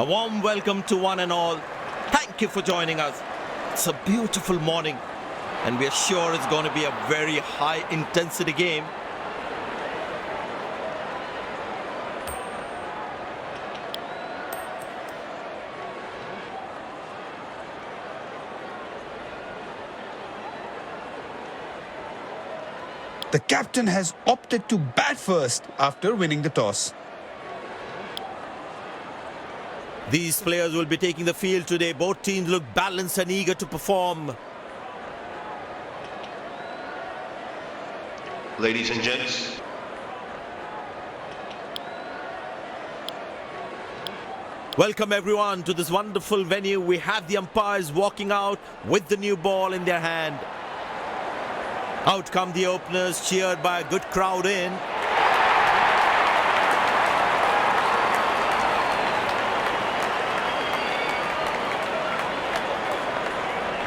A warm welcome to one and all. Thank you for joining us. It's a beautiful morning and we are sure it's going to be a very high intensity game. The captain has opted to bat first after winning the toss. These players will be taking the field today. Both teams look balanced and eager to perform. Ladies and gents. Welcome everyone to this wonderful venue. We have the umpires walking out with the new ball in their hand. Out come the openers, cheered by a good crowd in.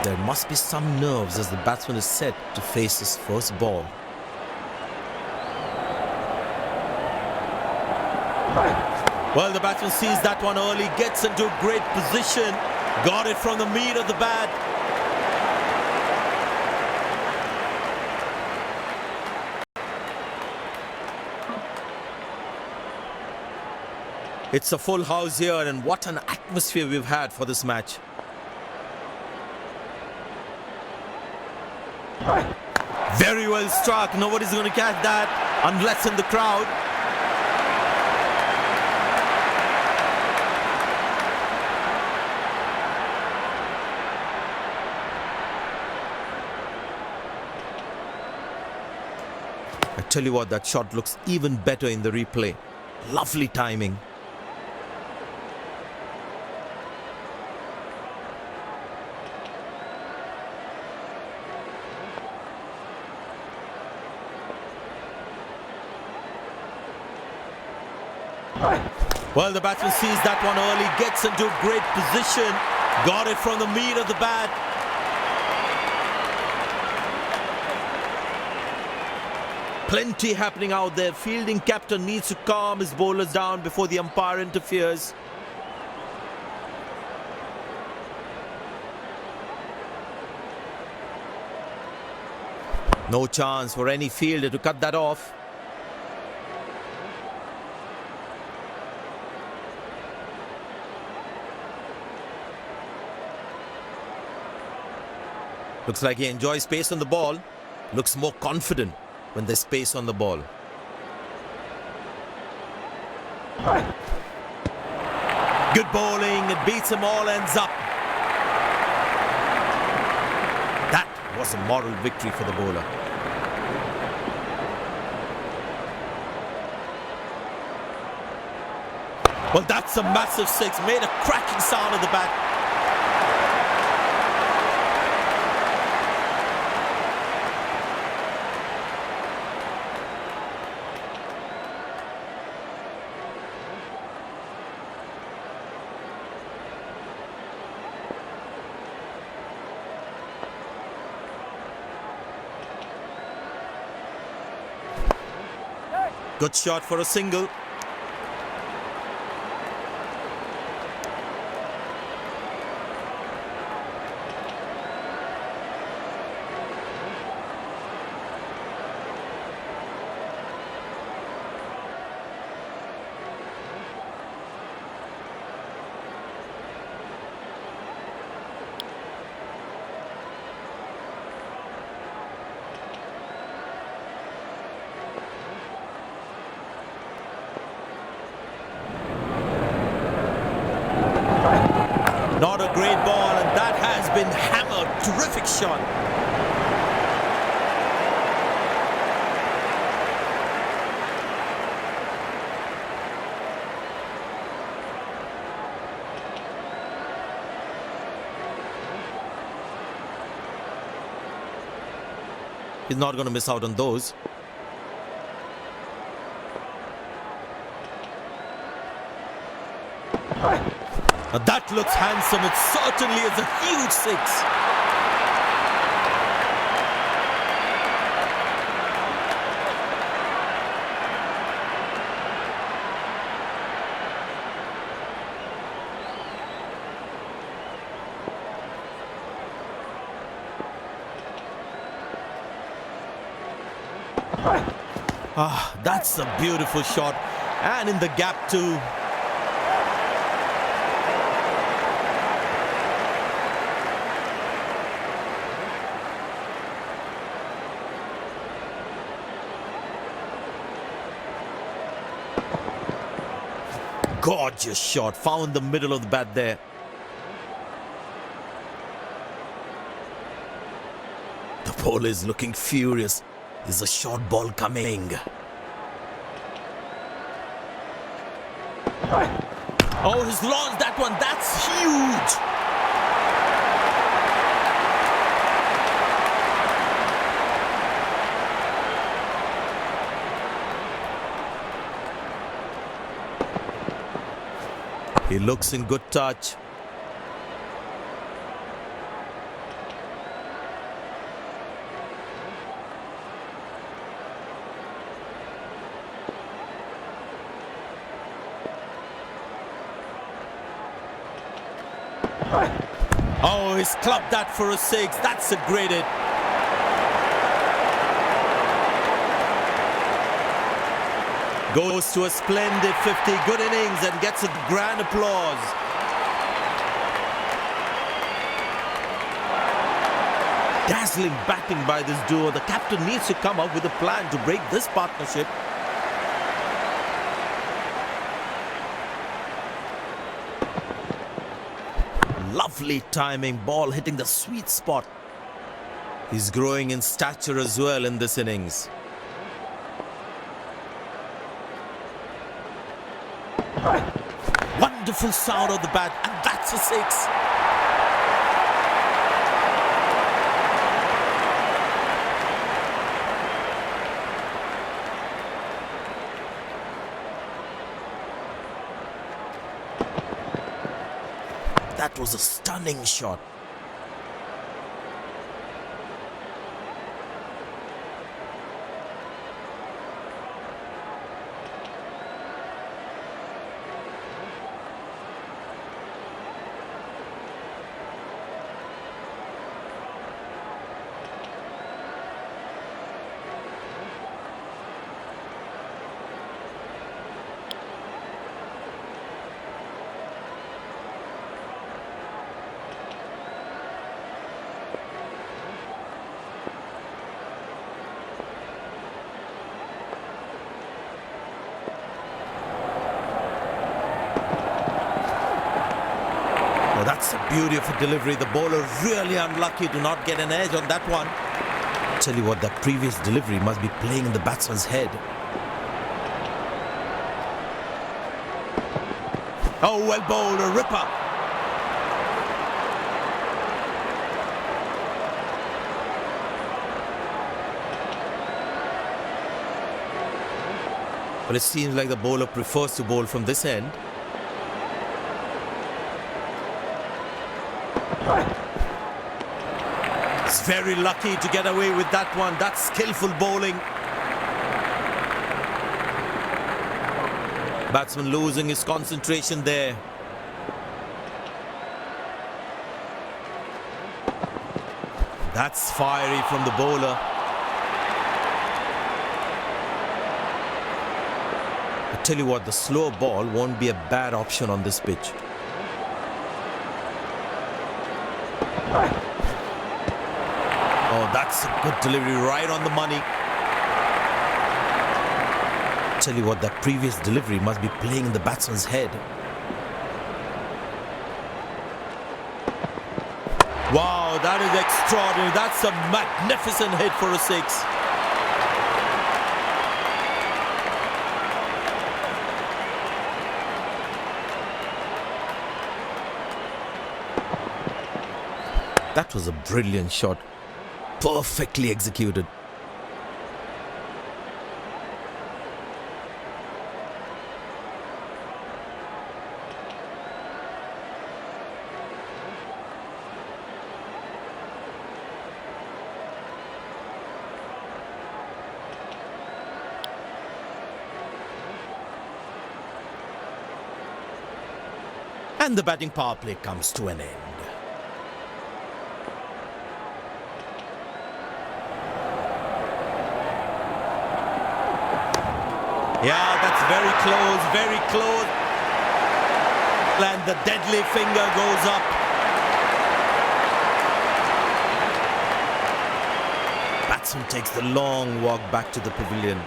There must be some nerves as the batsman is set to face his first ball. Well, the batsman sees that one early, gets into a great position, got it from the meat of the bat. It's a full house here and what an atmosphere we've had for this match. Very well struck. Nobody's going to catch that unless in the crowd. I tell you what, that shot looks even better in the replay. Lovely timing. Well, the batsman sees that one early, gets into a great position, got it from the meat of the bat. Plenty happening out there. Fielding captain needs to calm his bowlers down before the umpire interferes. No chance for any fielder to cut that off. Looks like he enjoys space on the ball. Looks more confident when there's space on the ball. Good bowling. It beats him all ends up. That was a moral victory for the bowler. Well, that's a massive six. Made a cracking sound at the bat. Good shot for a single. Not a great ball, and that has been hammered. Terrific shot. He's not going to miss out on those. Now that looks handsome. It certainly is a huge six. That's a beautiful shot. And in the gap too. Gorgeous shot. Found the middle of the bat there. The bowler is looking furious. Is a short ball coming? Oh, he's launched that one. That's huge. He looks in good touch. Oh, he's clubbed that for a six. That's a great hit. Goes to a splendid 50. Good innings and gets a grand applause. Dazzling batting by this duo. The captain needs to come up with a plan to break this partnership. Lovely timing, ball hitting the sweet spot. He's growing in stature as well in this innings. Wonderful sound of the bat, and that's a six. That was a stunning shot. That's a beautiful delivery. The bowler really unlucky to not get an edge on that one. Tell you what, that previous delivery must be playing in the batsman's head. Oh, well bowled, a ripper. But it seems like the bowler prefers to bowl from this end. He's very lucky to get away with that one. That's skillful bowling. Batsman losing his concentration there. That's fiery from the bowler. I tell you what, the slow ball won't be a bad option on this pitch. Oh, that's a good delivery, right on the money. Tell you what, that previous delivery must be playing in the batsman's head. Wow, that is extraordinary. That's a magnificent hit for a six. That was a brilliant shot. Perfectly executed. And the batting power play comes to an end. Yeah, that's very close, very close. And the deadly finger goes up. Batsman takes the long walk back to the pavilion.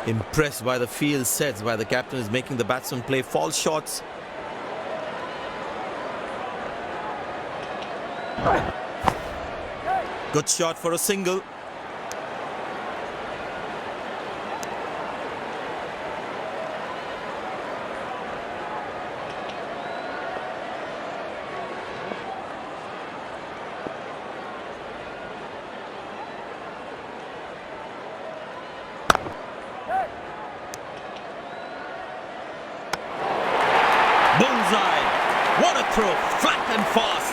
Impressed by the field sets, by the captain is making the batsman play false shots. Good shot for a single. Bullseye! What a throw! Flat and fast!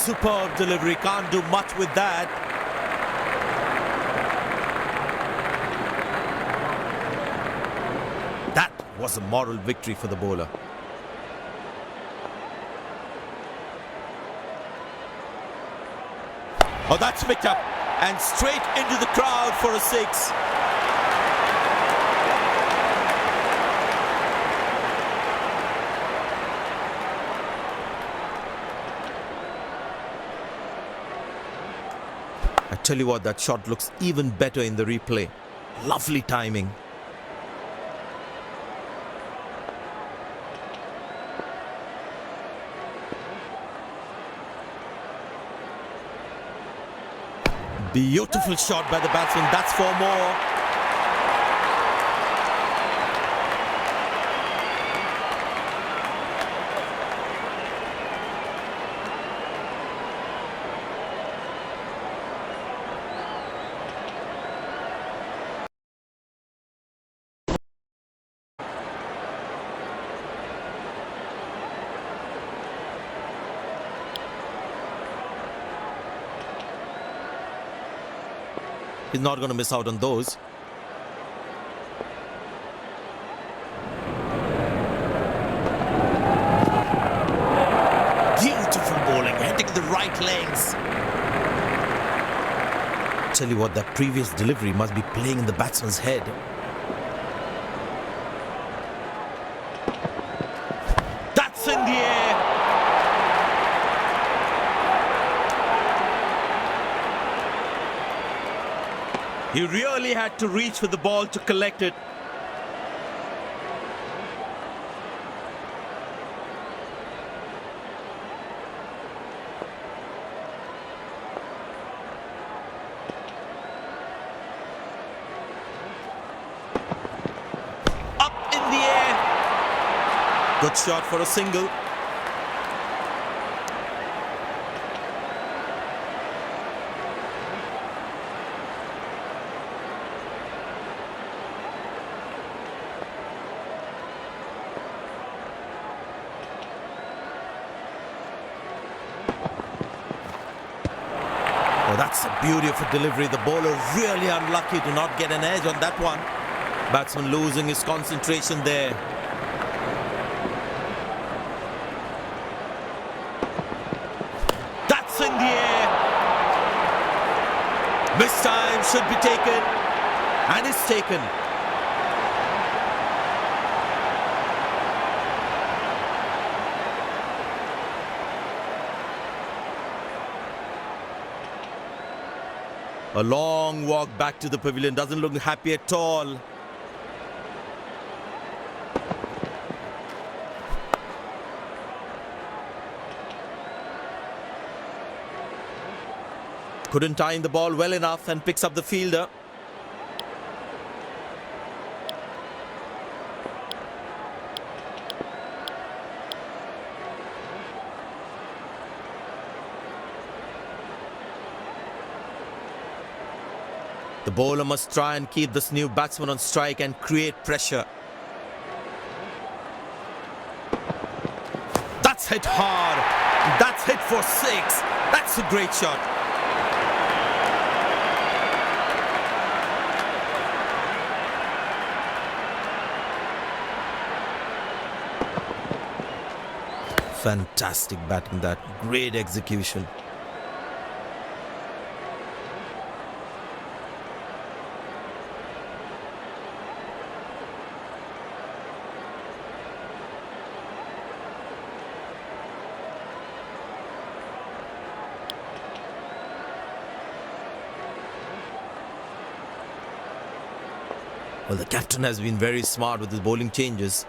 Superb delivery, can't do much with that. That was a moral victory for the bowler. Oh, that's picked up and straight into the crowd for a six. I tell you what, that shot looks even better in the replay. Lovely timing. Beautiful shot by the batsman. That's four more. He's not going to miss out on those. Beautiful bowling, hitting the right legs. Tell you what, that previous delivery must be playing in the batsman's head. That's in the air. He really had to reach for the ball to collect it. Up in the air. Good shot for a single. Oh, that's a beauty of a delivery. The bowler really unlucky to not get an edge on that one. Batsman losing his concentration there. That's in the air. This time should be taken. And it's taken. A long walk back to the pavilion, doesn't look happy at all. Couldn't time the ball well enough and picks up the fielder. The bowler must try and keep this new batsman on strike and create pressure. That's hit hard. That's hit for 6. That's a great shot. Fantastic batting that. Great execution. Well, the captain has been very smart with his bowling changes.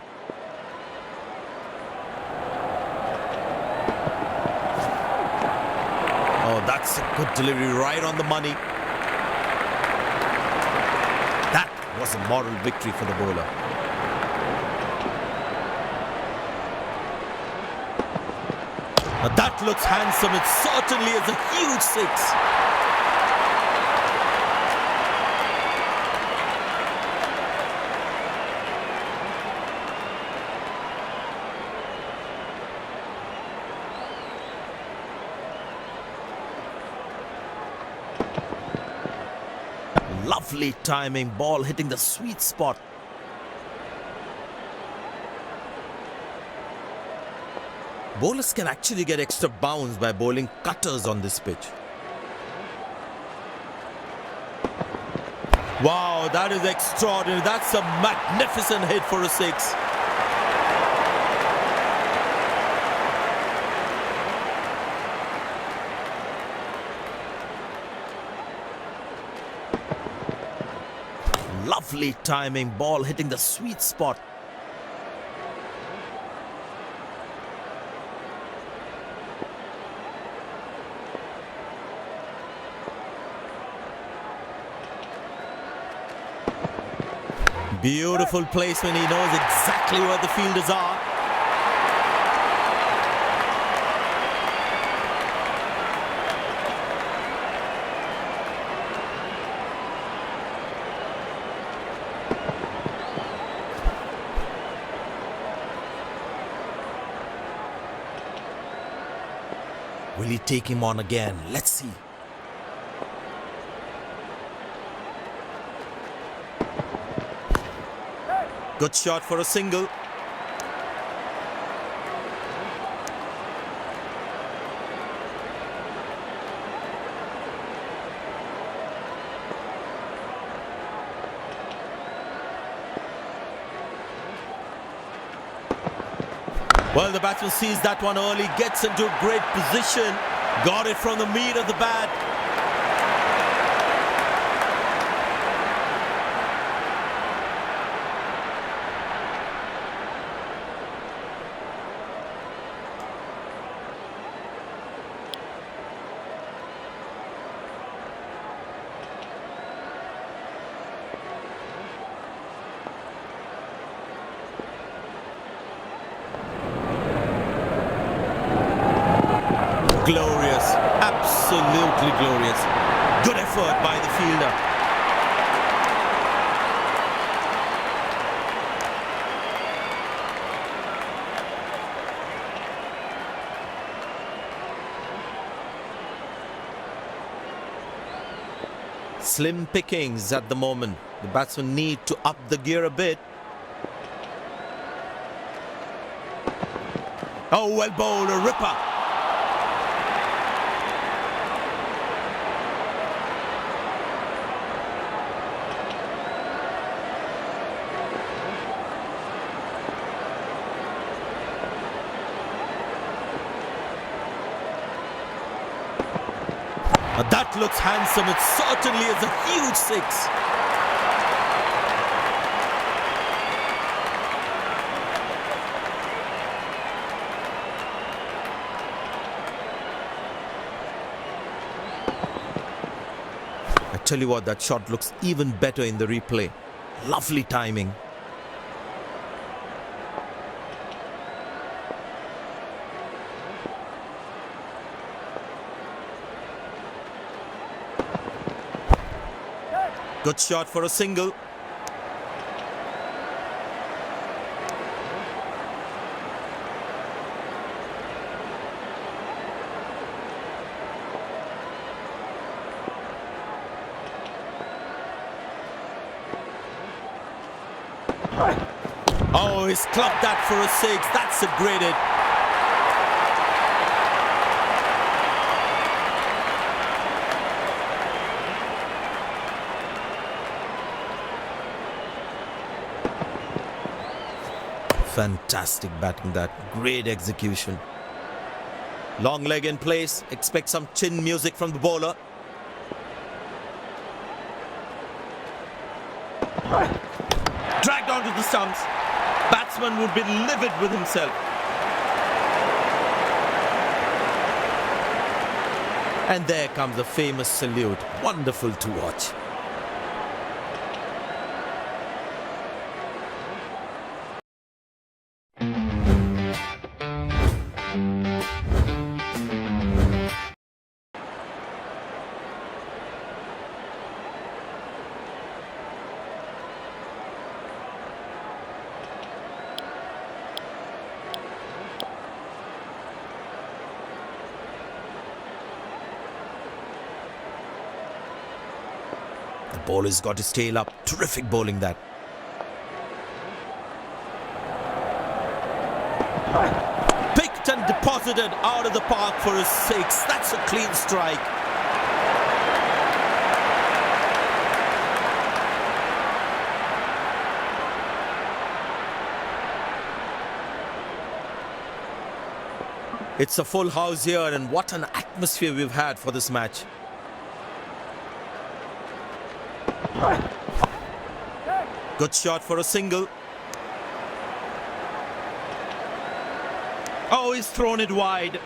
Oh, that's a good delivery, right on the money. That was a moral victory for the bowler. Now that looks handsome. It certainly is a huge 6. Lovely timing, ball hitting the sweet spot. Bowlers can actually get extra bounce by bowling cutters on this pitch. Wow, that is extraordinary. That's a magnificent hit for a 6. Lovely timing, ball hitting the sweet spot. Beautiful placement. He knows exactly where the fielders are. Will he take him on again? Let's see. Good shot for a single. Well, the batsman sees that one early, gets into a great position, got it from the meat of the bat. Glorious, absolutely glorious. Good effort by the fielder. Slim pickings at the moment. The batsmen need to up the gear a bit. Oh, well bowled, a ripper. That looks handsome. It certainly is a huge 6. I tell you what, that shot looks even better in the replay. Lovely timing. Good shot for a single. Oh, he's clubbed that for a six. That's a great hit. Fantastic batting that. Great execution. Long leg in place. Expect some chin music from the bowler. Dragged onto the stumps. Batsman would be livid with himself. And there comes the famous salute. Wonderful to watch. The bowler's got his tail up. Terrific bowling that. Picked and deposited out of the park for a six. That's a clean strike. It's a full house here, and what an atmosphere we've had for this match. Good shot for a single. Oh, he's thrown it wide.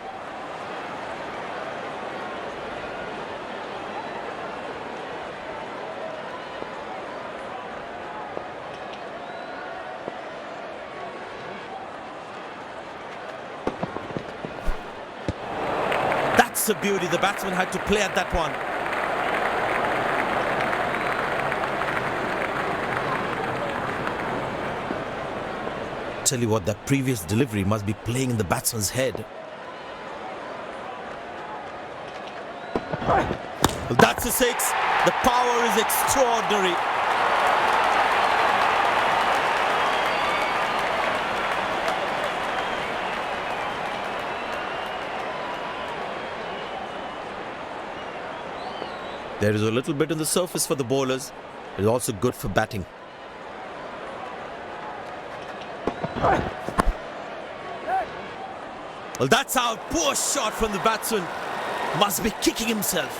That's a beauty. The batsman had to play at that one. Tell you what, that previous delivery must be playing in the batsman's head. Well, that's a six. The power is extraordinary. There is a little bit on the surface for the bowlers. It is also good for batting. Well, that's out. Poor shot from the batsman. Must be kicking himself.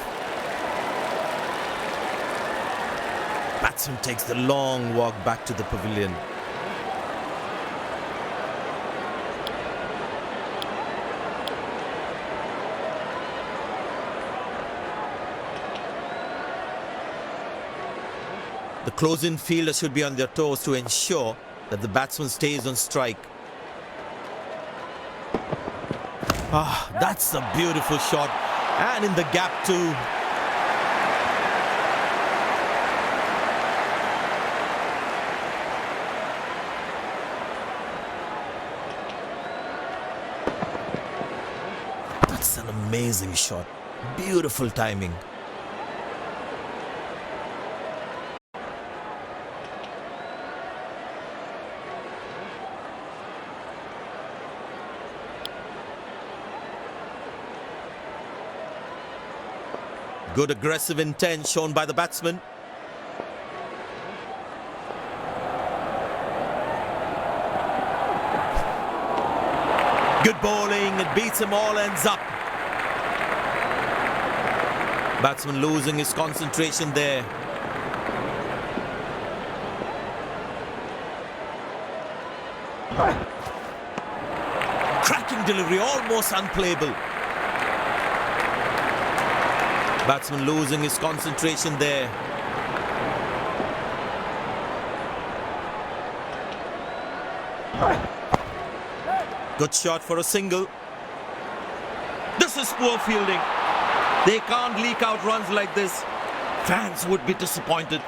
Batsman takes the long walk back to the pavilion. The close-in fielder should be on their toes to ensure that the batsman stays on strike. Ah, that's a beautiful shot. And in the gap too. That's an amazing shot. Beautiful timing. Good aggressive intent shown by the batsman. Good bowling, it beats him all ends up. Batsman losing his concentration there. Cracking delivery, almost unplayable. Batsman losing his concentration there. Good shot for a single. This is poor fielding. They can't leak out runs like this. Fans would be disappointed.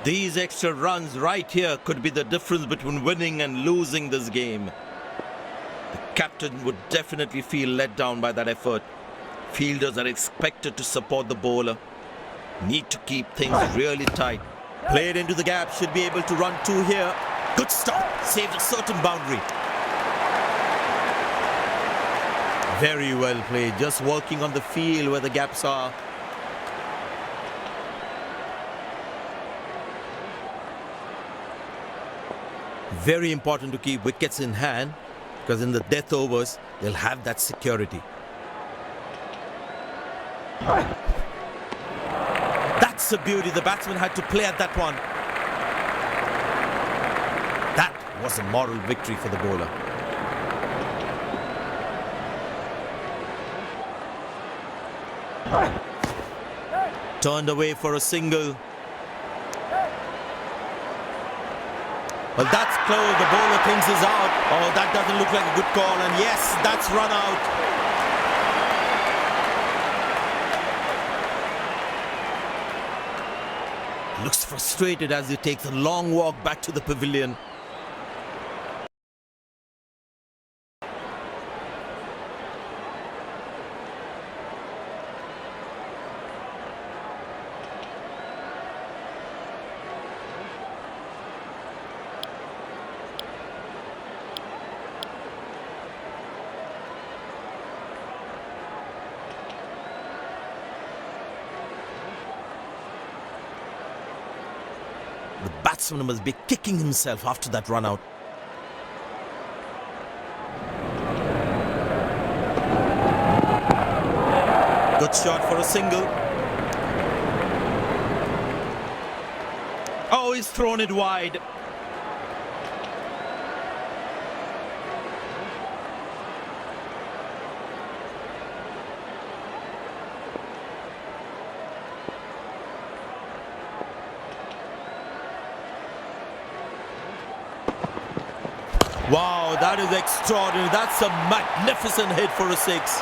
These extra runs right here could be the difference between winning and losing this game. The captain would definitely feel let down by that effort. Fielders are expected to support the bowler. Need to keep things really tight. Played into the gap, should be able to run two here. Good stop, saved a certain boundary. Very well played, just working on the field where the gaps are. Very important to keep wickets in hand, because in the death overs, they'll have that security. That's a beauty. The batsman had to play at that one. That was a moral victory for the bowler. Turned away for a single. Well, that's close. The bowler thinks he's out. Oh, that doesn't look like a good call. And yes, that's run out. Looks frustrated as he takes a long walk back to the pavilion. The batsman must be kicking himself after that run out. Good shot for a single. Oh, he's thrown it wide. Wow, that is extraordinary. That's a magnificent hit for a six.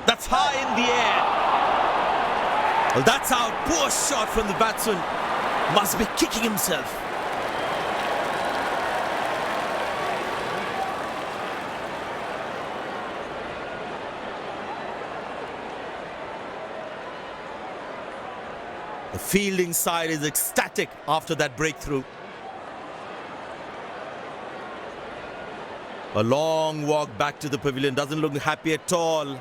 That's high in the air. Well, that's out. Poor shot from the batsman. Must be kicking himself. The fielding side is ecstatic after that breakthrough. A long walk back to the pavilion, doesn't look happy at all.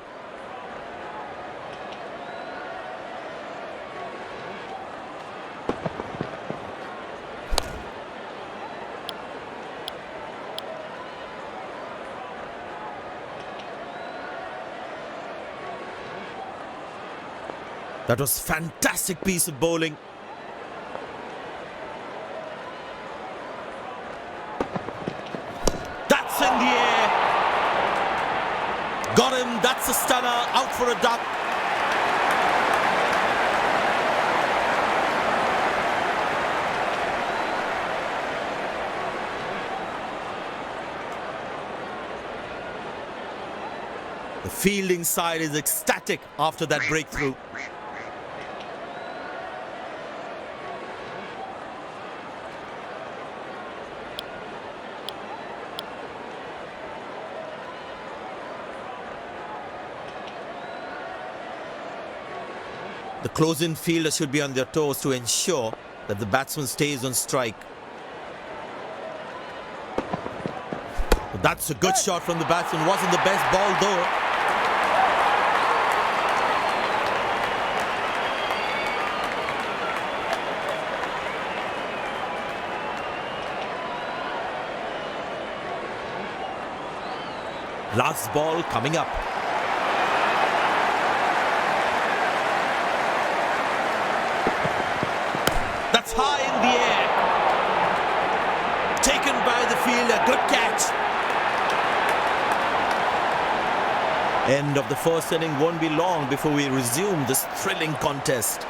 That was fantastic piece of bowling. That's in the air. Got him. That's a stunner. Out for a duck. The fielding side is ecstatic after that breakthrough. The close-in fielder should be on their toes to ensure that the batsman stays on strike. But that's a good shot from the batsman. Wasn't the best ball though. Last ball coming up. That's high in the air. Taken by the fielder. Good catch. End of the first inning. Won't be long before we resume this thrilling contest.